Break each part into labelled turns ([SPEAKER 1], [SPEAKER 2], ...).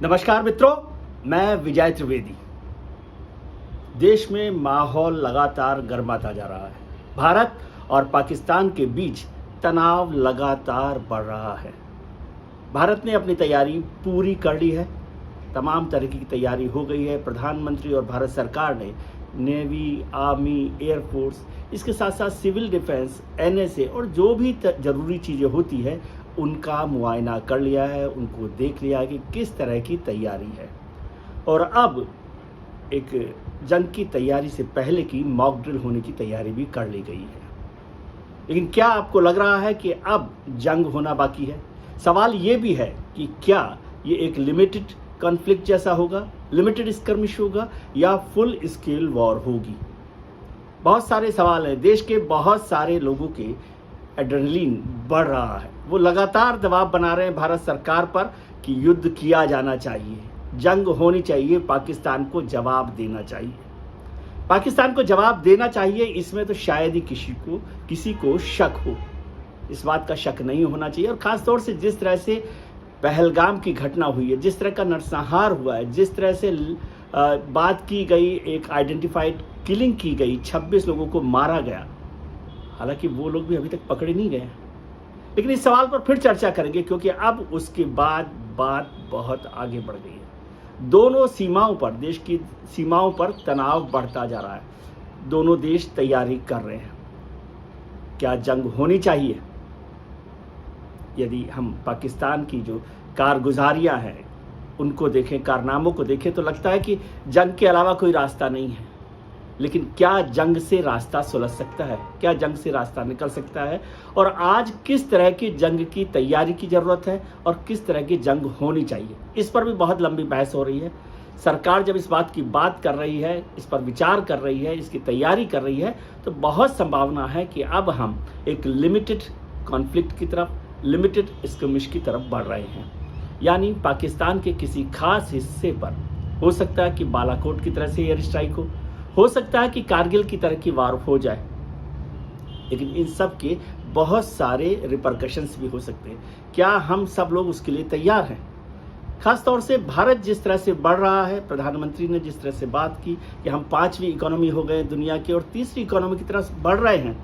[SPEAKER 1] नमस्कार मित्रों, मैं विजय त्रिवेदी। देश में माहौल लगातार गर्माता जा रहा है। भारत और पाकिस्तान के बीच तनाव लगातार बढ़ रहा है। भारत ने अपनी तैयारी पूरी कर ली है। तमाम तरह की तैयारी हो गई है। प्रधानमंत्री और भारत सरकार ने नेवी, आर्मी, एयरफोर्स, इसके साथ साथ सिविल डिफेंस, एनएसए और जो भी ज़रूरी चीज़ें होती है उनका मुआयना कर लिया है, उनको देख लिया है कि किस तरह की तैयारी है। और अब एक जंग की तैयारी से पहले की मॉक ड्रिल होने की तैयारी भी कर ली गई है। लेकिन क्या आपको लग रहा है कि अब जंग होना बाकी है? सवाल ये भी है कि क्या ये एक लिमिटेड कॉन्फ्लिक्ट जैसा होगा, लिमिटेड स्कर्मिश होगा या फुल स्केल वॉर होगी? बहुत सारे सवाल हैं। देश के बहुत सारे लोगों के एड्रेनलिन बढ़ रहा है। वो लगातार दबाव बना रहे हैं भारत सरकार पर कि युद्ध किया जाना चाहिए, जंग होनी चाहिए, पाकिस्तान को जवाब देना चाहिए। पाकिस्तान को जवाब देना चाहिए, इसमें तो शायद ही किसी को शक हो। इस बात का शक नहीं होना चाहिए। और ख़ास तौर से जिस तरह से पहलगाम की घटना हुई है, जिस तरह का नरसंहार हुआ है, जिस तरह से बात की गई, एक आइडेंटिफाइड किलिंग की गई, 26 लोगों को मारा गया। हालांकि वो लोग भी अभी तक पकड़े नहीं गए। लेकिन इस सवाल पर फिर चर्चा करेंगे क्योंकि अब उसके बाद बात बहुत आगे बढ़ गई है। दोनों सीमाओं पर, देश की सीमाओं पर तनाव बढ़ता जा रहा है। दोनों देश तैयारी कर रहे हैं। क्या जंग होनी चाहिए? यदि हम पाकिस्तान की जो कारगुजारियां हैं उनको देखें, कारनामों को देखें, तो लगता है कि जंग के अलावा कोई रास्ता नहीं है। लेकिन क्या जंग से रास्ता सुलझ सकता है? क्या जंग से रास्ता निकल सकता है? और आज किस तरह की जंग की तैयारी की ज़रूरत है और किस तरह की जंग होनी चाहिए, इस पर भी बहुत लंबी बहस हो रही है। सरकार जब इस बात की बात कर रही है, इस पर विचार कर रही है, इसकी तैयारी कर रही है, तो बहुत संभावना है कि अब हम एक लिमिटेड कॉन्फ्लिक्ट की तरफ, लिमिटेड स्कर्मिश की तरफ बढ़ रहे हैं। यानी पाकिस्तान के किसी खास हिस्से पर हो सकता है कि बालाकोट की तरह से एयर स्ट्राइक हो सकता है कि कारगिल की तरह की वार हो जाए। लेकिन इन सब के बहुत सारे रिपरकशंस भी हो सकते हैं। क्या हम सब लोग उसके लिए तैयार हैं? खास तौर से भारत जिस तरह से बढ़ रहा है, प्रधानमंत्री ने जिस तरह से बात की कि हम 5वीं इकोनॉमी हो गए दुनिया की और 3री इकोनॉमी की तरफ बढ़ रहे हैं,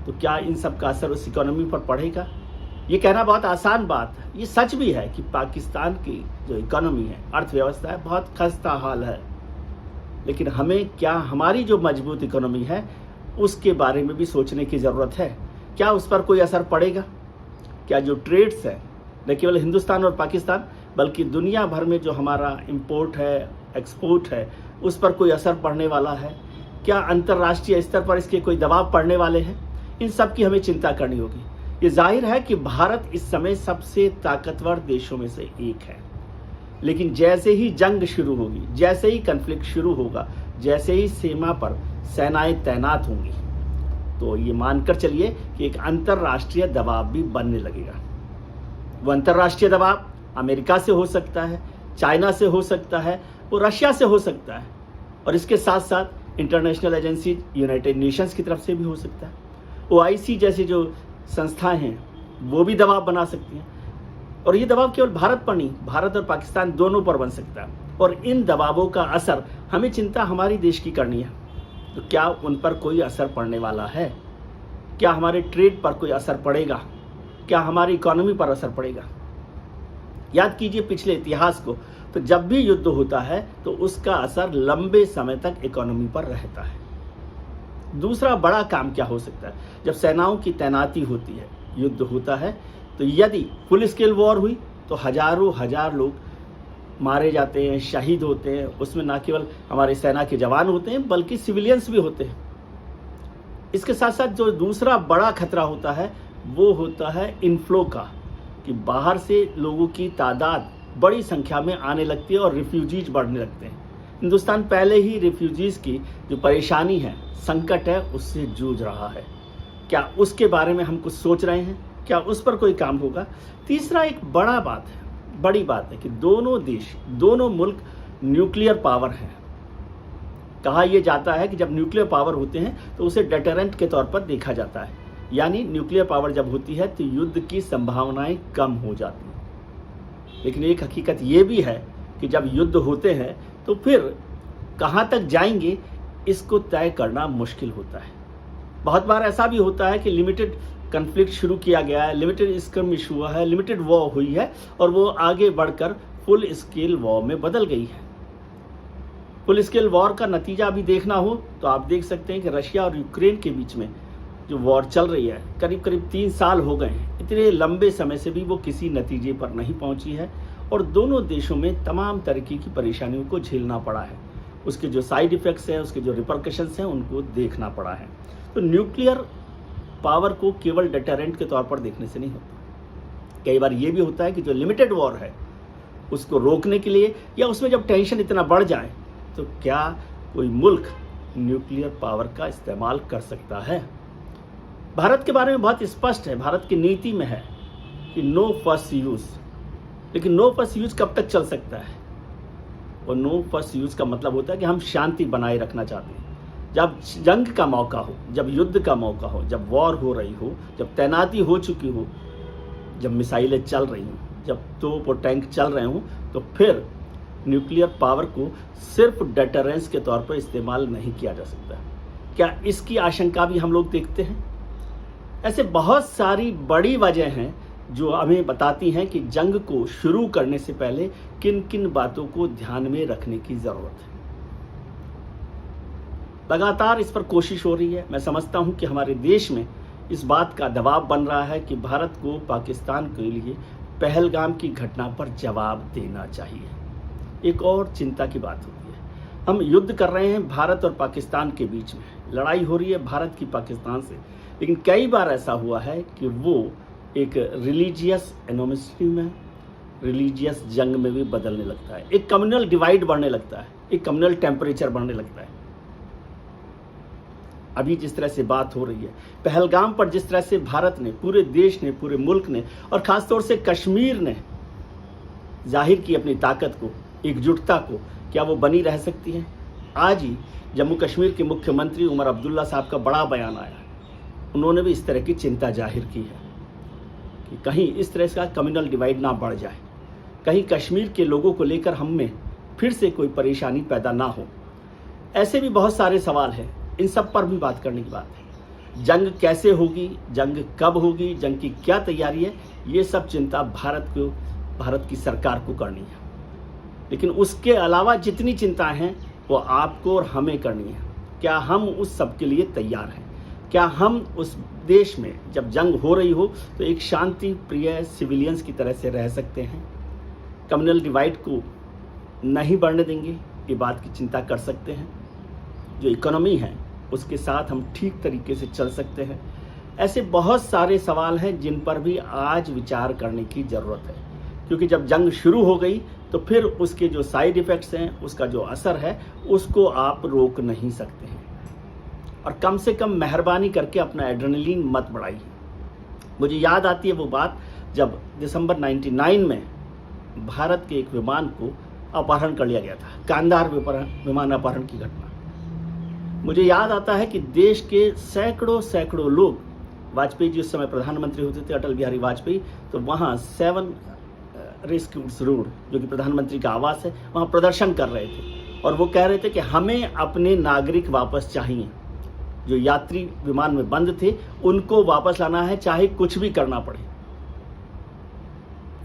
[SPEAKER 1] तो क्या इन सब का असर उस इकोनॉमी पर पड़ेगा? ये कहना बहुत आसान बात है। ये सच भी है कि पाकिस्तान की जो इकोनॉमी है, अर्थव्यवस्था है, बहुत खस्ता हाल है। लेकिन हमें क्या हमारी जो मजबूत इकोनॉमी है उसके बारे में भी सोचने की ज़रूरत है। क्या उस पर कोई असर पड़ेगा? क्या जो ट्रेड्स है, न केवल हिंदुस्तान और पाकिस्तान बल्कि दुनिया भर में जो हमारा इंपोर्ट है, एक्सपोर्ट है, उस पर कोई असर पड़ने वाला है? क्या अंतर्राष्ट्रीय स्तर पर इसके कोई दबाव पड़ने वाले हैं? इन सब की हमें चिंता करनी होगी। ये जाहिर है कि भारत इस समय सबसे ताकतवर देशों में से एक है। लेकिन जैसे ही जंग शुरू होगी, जैसे ही कन्फ्लिक्ट शुरू होगा, जैसे ही सीमा पर सेनाएं तैनात होंगी, तो ये मानकर चलिए कि एक अंतर्राष्ट्रीय दबाव भी बनने लगेगा। वो अंतर्राष्ट्रीय दबाव अमेरिका से हो सकता है, चाइना से हो सकता है, वो रशिया से हो सकता है, और इसके साथ साथ इंटरनेशनल एजेंसी यूनाइटेड नेशंस की तरफ से भी हो सकता है। OIC जैसी जो संस्थाएं हैं वो भी दबाव बना सकती हैं। और ये दबाव केवल भारत पर नहीं, भारत और पाकिस्तान दोनों पर बन सकता है। और इन दबावों का असर हमें चिंता हमारी देश की करनी है। तो क्या उन पर कोई असर पड़ने वाला है? क्या हमारे ट्रेड पर कोई असर पड़ेगा? क्या हमारी इकोनॉमी पर असर पड़ेगा? याद कीजिए पिछले इतिहास को, तो जब भी युद्ध होता है तो उसका असर लंबे समय तक इकोनॉमी पर रहता है। दूसरा बड़ा काम क्या हो सकता है? जब सेनाओं की तैनाती होती है, युद्ध होता है, तो यदि फुल स्केल वॉर हुई तो हजारों हजार लोग मारे जाते हैं, शहीद होते हैं। उसमें ना केवल हमारे सेना के जवान होते हैं बल्कि सिविलियंस भी होते हैं। इसके साथ साथ जो दूसरा बड़ा खतरा होता है वो होता है इनफ्लो का, कि बाहर से लोगों की तादाद बड़ी संख्या में आने लगती है और रिफ्यूजीज बढ़ने लगते हैं। हिंदुस्तान पहले ही रिफ्यूजीज की जो परेशानी है, संकट है, उससे जूझ रहा है। क्या उसके बारे में हम कुछ सोच रहे हैं? क्या उस पर कोई काम होगा? तीसरा एक बड़ी बात है कि दोनों देश, दोनों मुल्क न्यूक्लियर पावर हैं। कहा यह जाता है कि जब न्यूक्लियर पावर होते हैं तो उसे डेटरेंट के तौर पर देखा जाता है। यानी न्यूक्लियर पावर जब होती है तो युद्ध की संभावनाएं कम हो जाती हैं। लेकिन एक हकीकत ये भी है कि जब युद्ध होते हैं तो फिर कहाँ तक जाएंगे इसको तय करना मुश्किल होता है। बहुत बार ऐसा भी होता है कि लिमिटेड कन्फ्लिक्ट शुरू किया गया है, लिमिटेड स्कर्मिश हुआ है, लिमिटेड वॉर हुई है और वो आगे बढ़कर फुल स्केल वॉर में बदल गई है। फुल स्केल वॉर का नतीजा अभी देखना हो तो आप देख सकते हैं कि रशिया और यूक्रेन के बीच में जो वॉर चल रही है करीब करीब 3 साल हो गए हैं। इतने लंबे समय से भी वो किसी नतीजे पर नहीं पहुंची है और दोनों देशों में तमाम तरीके की परेशानियों को झेलना पड़ा है। उसके जो साइड इफ़ेक्ट्स हैं, उसके जो रिपरकशंस हैं, उनको देखना पड़ा है। तो न्यूक्लियर पावर को केवल डेटरेंट के तौर पर देखने से नहीं होता। कई बार ये भी होता है कि जो लिमिटेड वॉर है उसको रोकने के लिए या उसमें जब टेंशन इतना बढ़ जाए तो क्या कोई मुल्क न्यूक्लियर पावर का इस्तेमाल कर सकता है। भारत के बारे में बहुत स्पष्ट है, भारत की नीति में है कि नो फर्स्ट यूज़। लेकिन नो फर्स्ट यूज़ कब तक चल सकता है? और नो फर्स्ट यूज़ का मतलब होता है कि हम शांति बनाए रखना चाहते हैं। जब जंग का मौका हो, जब युद्ध का मौका हो, जब वॉर हो रही हो, जब तैनाती हो चुकी हो, जब मिसाइलें चल रही हों, जब तोप और टैंक चल रहे हों, तो फिर न्यूक्लियर पावर को सिर्फ डेटरेंस के तौर पर इस्तेमाल नहीं किया जा सकता। क्या इसकी आशंका भी हम लोग देखते हैं? ऐसे बहुत सारी बड़ी वजह हैं जो हमें बताती हैं कि जंग को शुरू करने से पहले किन किन बातों को ध्यान में रखने की ज़रूरत है। लगातार इस पर कोशिश हो रही है। मैं समझता हूं कि हमारे देश में इस बात का दबाव बन रहा है कि भारत को पाकिस्तान के लिए पहलगाम की घटना पर जवाब देना चाहिए। एक और चिंता की बात होती है, हम युद्ध कर रहे हैं भारत और पाकिस्तान के बीच में, लड़ाई हो रही है भारत की पाकिस्तान से, लेकिन कई बार ऐसा हुआ है कि वो एक रिलीजियस एनोमिस्ट्री में, रिलीजियस जंग में भी बदलने लगता है। एक कम्युनल डिवाइड बढ़ने लगता है, एक कम्युनल टेम्परेचर बढ़ने लगता है। अभी जिस तरह से बात हो रही है, पहलगाम पर जिस तरह से भारत ने, पूरे देश ने, पूरे मुल्क ने और ख़ासतौर से कश्मीर ने जाहिर की अपनी ताकत को, एकजुटता को, क्या वो बनी रह सकती है? आज ही जम्मू कश्मीर के मुख्यमंत्री उमर अब्दुल्ला साहब का बड़ा बयान आया। उन्होंने भी इस तरह की चिंता जाहिर की है कि कहीं इस तरह का कम्युनल डिवाइड ना बढ़ जाए, कहीं कश्मीर के लोगों को लेकर हम में फिर से कोई परेशानी पैदा ना हो। ऐसे भी बहुत सारे सवाल हैं, इन सब पर भी बात करने की बात है। जंग कैसे होगी, जंग कब होगी, जंग की क्या तैयारी है, ये सब चिंता भारत की सरकार को करनी है। लेकिन उसके अलावा जितनी चिंताएं हैं वो आपको और हमें करनी है। क्या हम उस सब के लिए तैयार हैं? क्या हम उस देश में जब जंग हो रही हो तो एक शांति प्रिय सिविलियंस की तरह से रह सकते हैं? कम्युनल डिवाइड को नहीं बढ़ने देंगे, ये बात की चिंता कर सकते हैं। जो इकोनॉमी है उसके साथ हम ठीक तरीके से चल सकते हैं। ऐसे बहुत सारे सवाल हैं जिन पर भी आज विचार करने की ज़रूरत है, क्योंकि जब जंग शुरू हो गई तो फिर उसके जो साइड इफ़ेक्ट्स हैं, उसका जो असर है, उसको आप रोक नहीं सकते हैं। और कम से कम मेहरबानी करके अपना एड्रेनलिन मत बढ़ाइए। मुझे याद आती है वो बात जब दिसंबर 99 में भारत के एक विमान को अपहरण कर लिया गया था, कांधार विमान अपहरण की घटना। मुझे याद आता है कि देश के सैकड़ों लोग, वाजपेयी जी उस समय प्रधानमंत्री होते थे, अटल बिहारी वाजपेयी, तो वहाँ 7 रेस्क्यूज रोड, जो कि प्रधानमंत्री का आवास है, वहाँ प्रदर्शन कर रहे थे और वो कह रहे थे कि हमें अपने नागरिक वापस चाहिए। जो यात्री विमान में बंद थे उनको वापस लाना है, चाहे कुछ भी करना पड़े।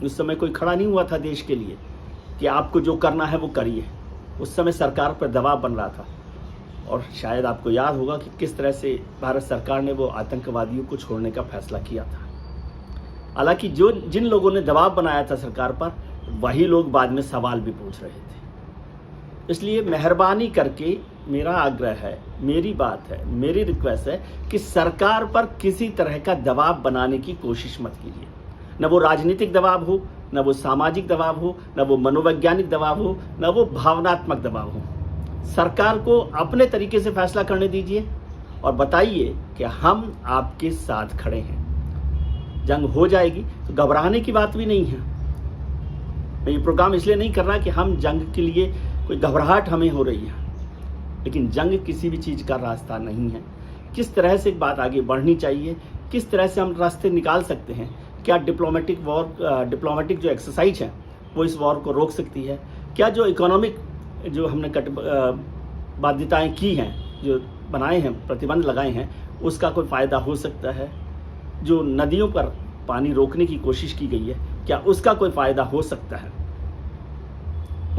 [SPEAKER 1] उस समय कोई खड़ा नहीं हुआ था देश के लिए कि आपको जो करना है वो करिए। उस समय सरकार पर दबाव बन रहा था और शायद आपको याद होगा कि किस तरह से भारत सरकार ने वो आतंकवादियों को छोड़ने का फैसला किया था। हालांकि जिन लोगों ने दबाव बनाया था सरकार पर, वही लोग बाद में सवाल भी पूछ रहे थे। इसलिए मेहरबानी करके मेरा आग्रह है, मेरी बात है, मेरी रिक्वेस्ट है कि सरकार पर किसी तरह का दबाव बनाने की कोशिश मत कीजिए। न वो राजनीतिक दबाव हो, न वो सामाजिक दबाव हो, न वो मनोवैज्ञानिक दबाव हो, न वो भावनात्मक दबाव हो। सरकार को अपने तरीके से फैसला करने दीजिए और बताइए कि हम आपके साथ खड़े हैं। जंग हो जाएगी तो घबराने की बात भी नहीं है। मैं ये प्रोग्राम इसलिए नहीं कर रहा कि हम जंग के लिए कोई घबराहट हमें हो रही है, लेकिन जंग किसी भी चीज़ का रास्ता नहीं है। किस तरह से बात आगे बढ़नी चाहिए, किस तरह से हम रास्ते निकाल सकते हैं, क्या डिप्लोमेटिक जो एक्सरसाइज है वो इस वॉर को रोक सकती है? क्या जो इकोनॉमिक जो हमने बाध्यताएं की हैं, जो बनाए हैं, प्रतिबंध लगाए हैं, उसका कोई फ़ायदा हो सकता है? जो नदियों पर पानी रोकने की कोशिश की गई है, क्या उसका कोई फ़ायदा हो सकता है?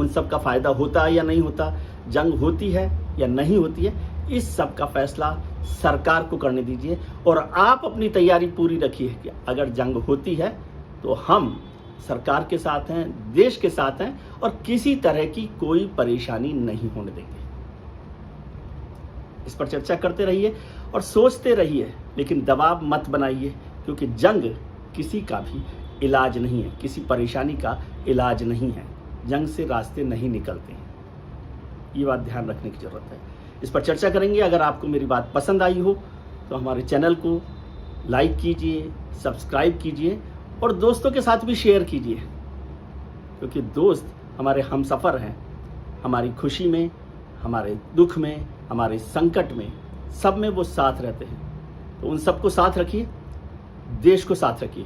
[SPEAKER 1] उन सब का फ़ायदा होता है या नहीं होता? जंग होती है या नहीं होती है? इस सब का फैसला सरकार को करने दीजिए और आप अपनी तैयारी पूरी रखिए कि अगर जंग होती है तो हम सरकार के साथ हैं, देश के साथ हैं और किसी तरह की कोई परेशानी नहीं होने देंगे। इस पर चर्चा करते रहिए और सोचते रहिए, लेकिन दबाव मत बनाइए, क्योंकि जंग किसी का भी इलाज नहीं है, किसी परेशानी का इलाज नहीं है। जंग से रास्ते नहीं निकलते हैं, ये बात ध्यान रखने की ज़रूरत है। इस पर चर्चा करेंगे। अगर आपको मेरी बात पसंद आई हो तो हमारे चैनल को लाइक कीजिए, सब्सक्राइब कीजिए और दोस्तों के साथ भी शेयर कीजिए, क्योंकि दोस्त हमारे हमसफ़र हैं। हमारी खुशी में, हमारे दुख में, हमारे संकट में, सब में वो साथ रहते हैं। तो उन सबको साथ रखिए, देश को साथ रखिए।